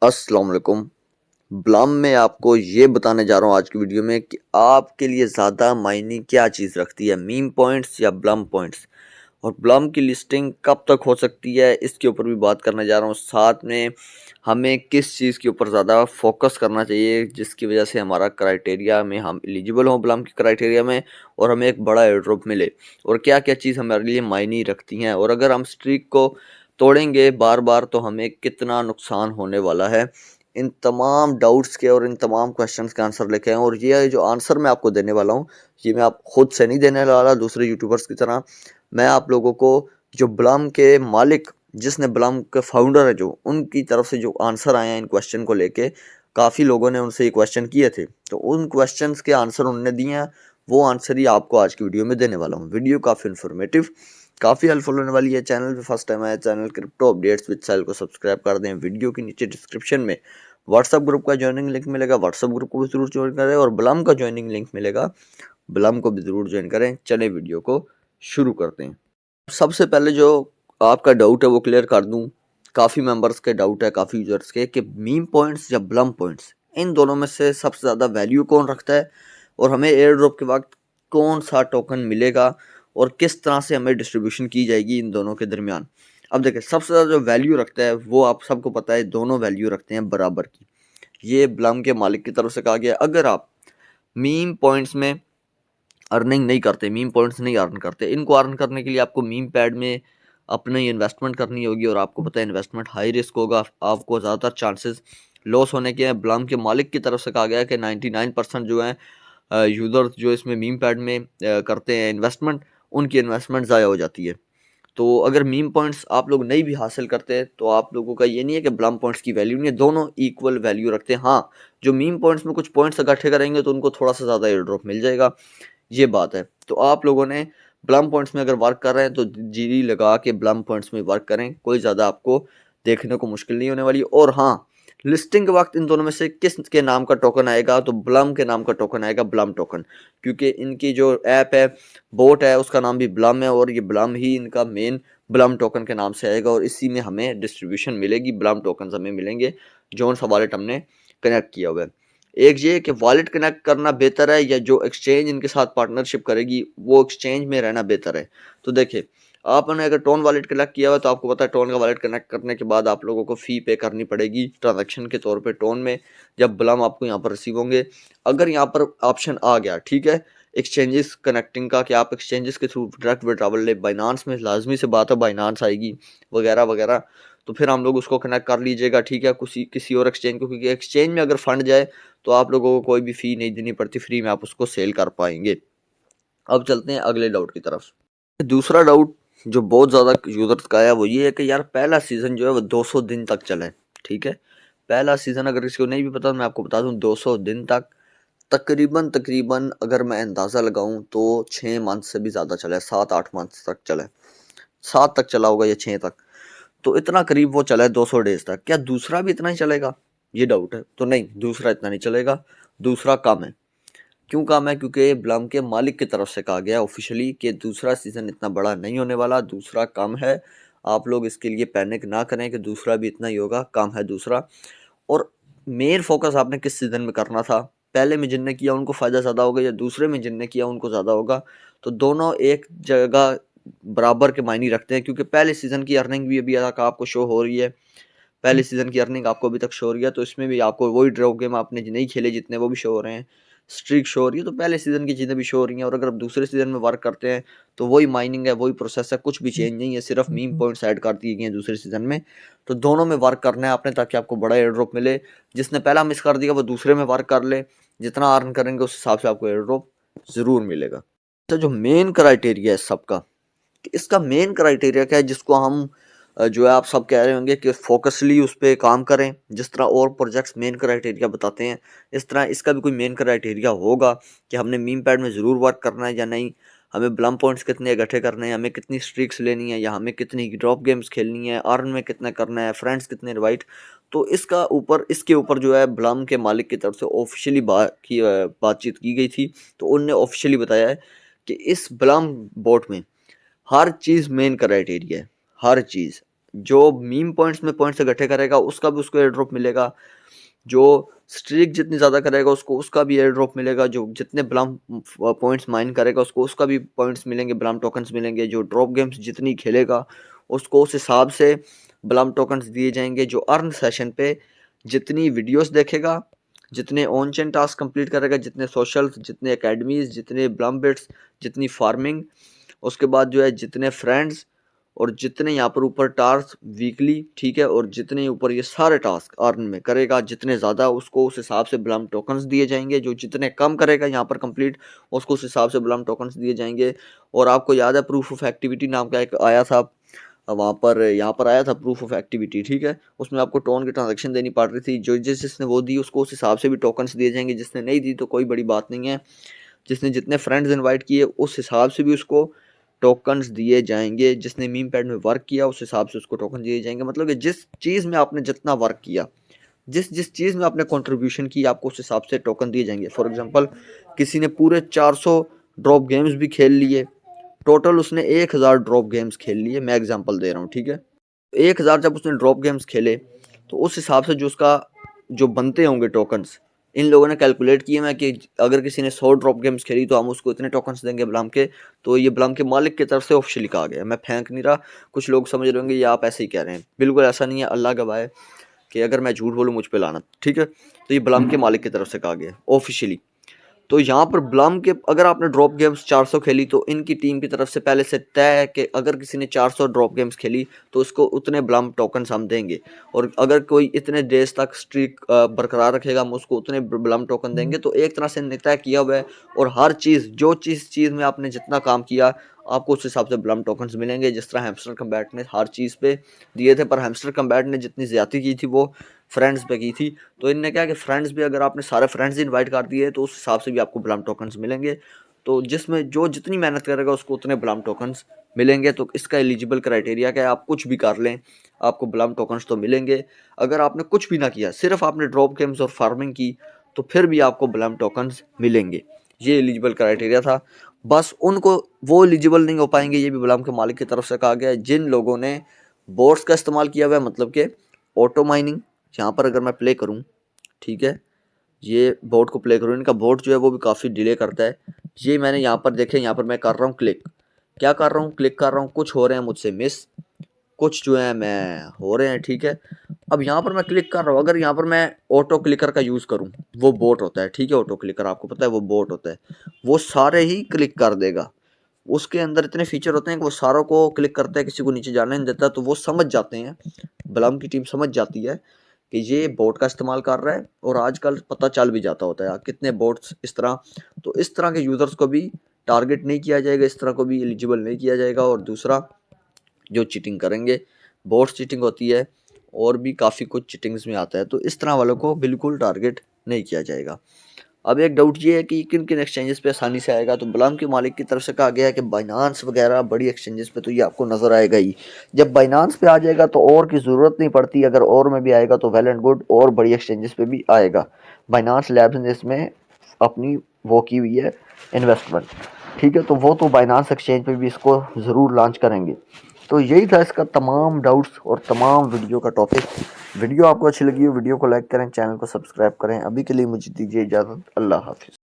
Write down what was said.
अस्सलाम वालेकुम। ब्लम में आपको ये बताने जा रहा हूँ आज की वीडियो में कि आपके लिए ज़्यादा मायने क्या चीज़ रखती है, मीम पॉइंट्स या ब्लम पॉइंट्स, और ब्लम की लिस्टिंग कब तक हो सकती है इसके ऊपर भी बात करने जा रहा हूँ। साथ में हमें किस चीज़ के ऊपर ज़्यादा फोकस करना चाहिए जिसकी वजह से हमारा क्राइटेरिया में हम एलिजिबल हों ब्लम की क्राइटेरिया में, और हमें एक बड़ा एयर ड्रॉप मिले, और क्या क्या चीज़ हमारे लिए मायने रखती हैं, और अगर हम स्ट्रीक को तोड़ेंगे बार बार तो हमें कितना नुकसान होने वाला है। इन तमाम डाउट्स के और इन तमाम क्वेश्चंस के आंसर लेके आए, और ये जो आंसर मैं आपको देने वाला हूँ ये मैं आप खुद से नहीं देने वाला दूसरे यूट्यूबर्स की तरह। मैं आप लोगों को जो ब्लम के मालिक, जिसने ब्लम के फाउंडर है, जो उनकी तरफ से जो आंसर आए हैं इन क्वेश्चन को लेके, काफ़ी लोगों ने उनसे ये क्वेश्चन किए थे, तो उन क्वेश्चंस के आंसर उन्होंने दिए हैं, वो आंसर ही आपको आज की वीडियो में देने वाला हूँ। वीडियो काफ़ी इन्फॉर्मेटिव, काफ़ी हेल्पफुल होने वाली है। चैनल पे फर्स्ट टाइम आया, चैनल क्रिप्टो अपडेट्स विद साहिल को सब्सक्राइब कर दें। वीडियो के नीचे डिस्क्रिप्शन में व्हाट्सअप ग्रुप का ज्वाइनिंग लिंक मिलेगा, व्हाट्सअप ग्रुप को भी जरूर ज्वाइन करें, और ब्लम का ज्वाइनिंग लिंक मिलेगा, ब्लम को भी जरूर ज्वाइन करें। चले वीडियो को शुरू करते हैं। सबसे पहले जो आपका डाउट है वो क्लियर कर दूं। काफ़ी मेंबर्स के डाउट है, काफ़ी यूजर्स के, कि मीम पॉइंट्स या ब्लम पॉइंट्स, इन दोनों में से सबसे ज़्यादा वैल्यू कौन रखता है, और हमें एयर ड्रॉप के वक्त कौन सा टोकन मिलेगा, और किस तरह से हमें डिस्ट्रीब्यूशन की जाएगी इन दोनों के दरमियान। अब देखिए, सबसे ज़्यादा जो वैल्यू रखता है वो आप सबको पता है, दोनों वैल्यू रखते हैं बराबर की। ये ब्लम के मालिक की तरफ से कहा गया। अगर आप मीम पॉइंट्स में अर्निंग नहीं करते, मीम पॉइंट्स नहीं अर्न करते, इनको अर्न करने के लिए आपको मीम पैड में अपनी इन्वेस्टमेंट करनी होगी, और आपको पता है इन्वेस्टमेंट हाई रिस्क होगा, आपको ज़्यादातर चांसेस लॉस होने के हैं। ब्लम के मालिक की तरफ से कहा गया है कि 99% जो है यूज़र्स जो इसमें मीम पैड में करते हैं इन्वेस्टमेंट, उनकी इन्वेस्टमेंट ज़ाया हो जाती है। तो अगर मीम पॉइंट्स आप लोग नहीं भी हासिल करते तो आप लोगों का ये नहीं है कि ब्लम पॉइंट्स की वैल्यू नहीं है, दोनों इक्वल वैल्यू रखते हैं। हाँ, जो मीम पॉइंट्स में कुछ पॉइंट्स इकट्ठे करेंगे तो उनको थोड़ा सा ज़्यादा एयर ड्रॉप मिल जाएगा, ये बात है। तो आप लोगों ने ब्लम पॉइंट्स में अगर वर्क कर रहे हैं तो जी लगा के ब्लम पॉइंट्स में वर्क करें, कोई ज़्यादा आपको देखने को मुश्किल नहीं होने वाली। और हाँ, लिस्टिंग के वक्त इन दोनों में से किस के नाम का टोकन आएगा, तो ब्लम के नाम का टोकन आएगा, ब्लम टोकन, क्योंकि इनकी जो ऐप है, बोट है, उसका नाम भी ब्लम है, और ये ब्लम ही इनका मेन ब्लम टोकन के नाम से आएगा, और इसी में हमें डिस्ट्रीब्यूशन मिलेगी, ब्लम टोकन हमें मिलेंगे जो सा वॉलेट हमने कनेक्ट किया हुआ है। एक ये कि वॉलेट कनेक्ट करना बेहतर है, या जो एक्सचेंज इनके साथ पार्टनरशिप करेगी वो एक्सचेंज में रहना बेहतर है। तो देखिए, आपने अगर टोन वॉलेट कनेक्ट किया हुआ तो आपको पता है टोन का वॉलेट कनेक्ट करने के बाद आप लोगों को फ़ी पे करनी पड़ेगी ट्रांजैक्शन के तौर पे टोन में, जब ब्लम आपको यहाँ पर रिसीव होंगे। अगर यहाँ पर ऑप्शन आ गया, ठीक है, एक्सचेंजेस कनेक्टिंग का, कि आप एक्सचेंजेस के थ्रू डायरेक्ट विड्रॉवल ले, बाइनांस में लाजमी से बात है, बाइनांस आएगी वगैरह वगैरह, तो फिर हम लोग उसको कनेक्ट कर लीजिएगा, ठीक है, किसी किसी और एक्सचेंज को, क्योंकि एक्सचेंज में अगर फंड जाए तो आप लोगों को कोई भी फ़ी नहीं देनी पड़ती, फ्री में आप उसको सेल कर पाएंगे। अब चलते हैं अगले डाउट की तरफ। दूसरा डाउट जो बहुत ज़्यादा यूज़र्स का है वो ये है कि यार पहला सीज़न जो है वो 200 दिन तक चला है, ठीक है। पहला सीज़न अगर किसी को नहीं भी पता तो मैं आपको बता दूं, 200 दिन तक, तकरीबन तकरीबन अगर मैं अंदाज़ा लगाऊं तो 6 मंथ से भी ज़्यादा चला है, 7-8 मंथ तक चला है, 7 तक चला होगा या 6 तक, तो इतना करीब वो चला है 200 डेज तक। क्या दूसरा भी इतना ही चलेगा, ये डाउट है। तो नहीं, दूसरा इतना नहीं चलेगा, दूसरा कम है। क्यों कम है? क्योंकि ब्लम के मालिक की तरफ से कहा गया है ऑफिशियली कि दूसरा सीज़न इतना बड़ा नहीं होने वाला, दूसरा कम है। आप लोग इसके लिए पैनिक ना करें कि दूसरा भी इतना ही होगा, कम है दूसरा। और मेन फोकस आपने किस सीज़न में करना था, पहले में जिनने किया उनको फ़ायदा ज़्यादा होगा या दूसरे में जिनने किया उनको ज़्यादा होगा, तो दोनों एक जगह बराबर के मायने रखते हैं, क्योंकि पहले सीज़न की अर्निंग भी अभी तक आपको शो हो रही है, पहले सीज़न की अर्निंग आपको अभी तक शो हो रही है, तो इसमें भी आपको वही ड्रॉप गेम आपने नहीं खेले जितने वो भी शो हो रहे हैं, स्ट्रीक शो हो रही है, तो पहले सीज़न की चीज़ें भी शो हो रही हैं। और अगर आप दूसरे सीज़न में वर्क करते हैं तो वही माइनिंग है, वही प्रोसेस है, कुछ भी चेंज नहीं है, सिर्फ मीम पॉइंट्स ऐड कर दिए गए हैं दूसरे सीज़न में। तो दोनों में वर्क करना है आपने, ताकि आपको बड़ा एयर ड्रॉप मिले। जिसने पहला मिस कर दिया वो दूसरे में वर्क कर ले, जितना अर्न करेंगे उस हिसाब से आपको एयर ड्रॉप ज़रूर मिलेगा। तो जो मेन क्राइटेरिया है सबका, कि इसका मेन क्राइटेरिया क्या है, जिसको हम जो है आप सब कह रहे होंगे कि फोकसली उस पर काम करें, जिस तरह और प्रोजेक्ट्स मेन क्राइटेरिया बताते हैं, इस तरह इसका भी कोई मेन क्राइटेरिया होगा कि हमने मीम पैड में ज़रूर वर्क करना है या नहीं, हमें ब्लम पॉइंट्स कितने इकट्ठे करने हैं, हमें कितनी स्ट्रीक्स लेनी है, या हमें कितनी ड्रॉप गेम्स खेलनी है, अर्न में कितना करना है, फ्रेंड्स कितने इनवाइट। तो इसके ऊपर जो है ब्लम के मालिक की तरफ से ऑफिशियली बातचीत की गई थी, तो उनने ऑफिशियली बताया है कि इस ब्लम बोट में हर चीज़ मेन क्राइटेरिया है, हर चीज़। जो मीम पॉइंट्स में पॉइंट्स इकट्ठे करेगा उसका भी उसको एयर ड्रॉप मिलेगा, जो स्ट्रीक जितनी ज़्यादा करेगा उसको उसका भी एयर ड्रॉप मिलेगा, जो जितने ब्लम पॉइंट्स माइन करेगा उसको उसका भी पॉइंट्स मिलेंगे, ब्लम टोकन्स मिलेंगे, जो ड्रॉप गेम्स जितनी खेलेगा उसको उस हिसाब से ब्लम टोकन्स दिए जाएंगे, जो अर्न सेशन पे जितनी वीडियोस देखेगा, जितने ऑन चेन टास्क कंप्लीट करेगा, जितने सोशल्स, जितने एकेडमीज, जितने ब्लम बिट्स, जितनी फार्मिंग, उसके बाद जो है जितने फ्रेंड्स और जितने यहाँ पर ऊपर टास्क वीकली, ठीक है, और जितने ऊपर ये सारे टास्क अर्न में करेगा, जितने ज़्यादा उसको उस हिसाब से ब्लम टोकन्स दिए जाएंगे, जो जितने कम करेगा यहाँ पर कंप्लीट उसको उस हिसाब से ब्लम टोकन्स दिए जाएंगे। और आपको याद है प्रूफ ऑफ एक्टिविटी नाम का एक आया था, वहाँ पर यहाँ पर आया था प्रूफ ऑफ एक्टिविटी, ठीक है, उसमें आपको टोन की ट्रांजेक्शन देनी पड़ रही थी, जो जिसने वो दी उसको उस हिसाब से भी टोकन्स दिए जाएंगे, जिसने नहीं दी तो कोई बड़ी बात नहीं है, जिसने जितने फ्रेंड्स इनवाइट किए उस हिसाब से भी उसको टोकन्स दिए जाएंगे, जिसने मीम पैड में वर्क किया उस हिसाब से उसको टोकन दिए जाएंगे। मतलब कि जिस चीज़ में आपने जितना वर्क किया, जिस जिस चीज़ में आपने कंट्रीब्यूशन की, आपको उस हिसाब से टोकन दिए जाएंगे। फॉर एग्जांपल किसी ने पूरे 400 ड्रॉप गेम्स भी खेल लिए, टोटल उसने 1000 ड्रॉप गेम्स खेल लिए, मैं एग्जांपल दे रहा हूँ, ठीक है। 1000 जब उसने ड्रॉप गेम्स खेले तो उस हिसाब से जो उसका जो बनते होंगे टोकन्स, इन लोगों ने कैलकुलेट किए हैं कि अगर किसी ने 100 ड्रॉप गेम्स खेली तो हम उसको इतने टोकन्स देंगे ब्लम के। तो ये ब्लम के मालिक की तरफ से ऑफिशियली कहा गया, मैं फेंक नहीं रहा। कुछ लोग समझ रहे होंगे ये आप ऐसे ही कह रहे हैं, बिल्कुल ऐसा नहीं है, अल्लाह गवाह है कि अगर मैं झूठ बोलूँ मुझ पे लानत, ठीक है। तो ये ब्लम के मालिक की तरफ से कहा गया ऑफिशियली। तो यहाँ पर ब्लम के अगर आपने ड्रॉप गेम्स 400 खेली तो इनकी टीम की तरफ से पहले से तय है कि अगर किसी ने 400 ड्रॉप गेम्स खेली तो उसको उतने ब्लम टोकन्स हम देंगे, और अगर कोई इतने डेज तक स्ट्रीक बरकरार रखेगा हम उसको उतने ब्लम टोकन देंगे। तो एक तरह से तय किया हुआ है, और हर चीज़ जो चीज़ में आपने जितना काम किया आपको उस हिसाब से ब्लम टोकन्स मिलेंगे। जिस तरह हैमस्टर कम्बैट ने हर चीज़ पे दिए थे, पर हैमस्टर कम्बैट ने जितनी ज़्यादती की थी वो फ्रेंड्स पे की थी। तो इनने क्या कि फ्रेंड्स भी अगर आपने सारे फ्रेंड्स इनवाइट कर दिए तो उस हिसाब से भी आपको ब्लम टोकन्स मिलेंगे। तो जिसमें जो जितनी मेहनत करेगा उसको उतने ब्लम टोकन्स मिलेंगे। तो इसका एलिजिबल क्राइटेरिया क्या है, आप कुछ भी कर लें आपको ब्लम टोकन्स तो मिलेंगे। अगर आपने कुछ भी ना किया, सिर्फ आपने ड्रॉप गेम्स और फार्मिंग की, तो फिर भी आपको ब्लम टोकन्स मिलेंगे। ये एलिजिबल क्राइटेरिया था। बस उनको वो एलिजिबल नहीं हो पाएंगे, ये भी ब्लम के मालिक की तरफ से कहा गया है, जिन लोगों ने बोट्स का इस्तेमाल किया हुआ है, मतलब कि ऑटो माइनिंग। यहाँ पर अगर मैं प्ले करूँ, ठीक है, ये बोट को प्ले करूँ, इनका बोट जो है वो भी काफ़ी डिले करता है। ये मैंने यहाँ पर देखे, यहाँ पर मैं कर रहा हूँ क्लिक, क्या कर रहा हूँ, क्लिक कर रहा हूँ, कुछ हो रहे हैं मुझसे मिस, कुछ जो है मैं हो रहे हैं, ठीक है। अब यहाँ पर मैं क्लिक कर रहा हूँ, अगर यहाँ पर मैं ऑटो क्लिकर का यूज़ करूँ, वो बोट होता है, ठीक है, ऑटो क्लिकर आपको पता है वो बोट होता है, वो सारे ही क्लिक कर देगा। उसके अंदर इतने फीचर होते हैं कि वो सारों को क्लिक करता है, किसी को नीचे जाने नहीं देता। तो वो समझ जाते हैं, ब्लम की टीम समझ जाती है कि ये बोट का इस्तेमाल कर रहा है, और आजकल पता चल भी जाता होता है कितने बोट्स इस तरह। तो इस तरह के यूज़र्स को भी टारगेट नहीं किया जाएगा, इस तरह को भी एलिजिबल नहीं किया जाएगा। और दूसरा, जो चीटिंग करेंगे, बोट्स चीटिंग होती है और भी काफ़ी कुछ चीटिंग्स में आता है, तो इस तरह वालों को बिल्कुल टारगेट नहीं किया जाएगा। अब एक डाउट ये है कि किन किन एक्सचेंजेस पे आसानी से आएगा। तो ब्लम के मालिक की तरफ से कहा गया है कि बाइनांस वगैरह बड़ी एक्सचेंजेस पे तो ये आपको नज़र आएगा ही। जब बाइनांस पे आ जाएगा तो और की ज़रूरत नहीं पड़ती, अगर और में भी आएगा तो वेल एंड गुड, और बड़ी एक्सचेंजेस पे भी आएगा। बाइनांस लैब्स ने इसमें अपनी वो की हुई है इन्वेस्टमेंट, ठीक है, तो वो तो बाइनांस एक्सचेंज पे भी इसको ज़रूर लॉन्च करेंगे। तो यही था इसका तमाम डाउट्स और तमाम वीडियो का टॉपिक। वीडियो आपको अच्छी लगी हो वीडियो को लाइक करें, चैनल को सब्सक्राइब करें। अभी के लिए मुझे दीजिए इजाज़त, अल्लाह हाफिज़।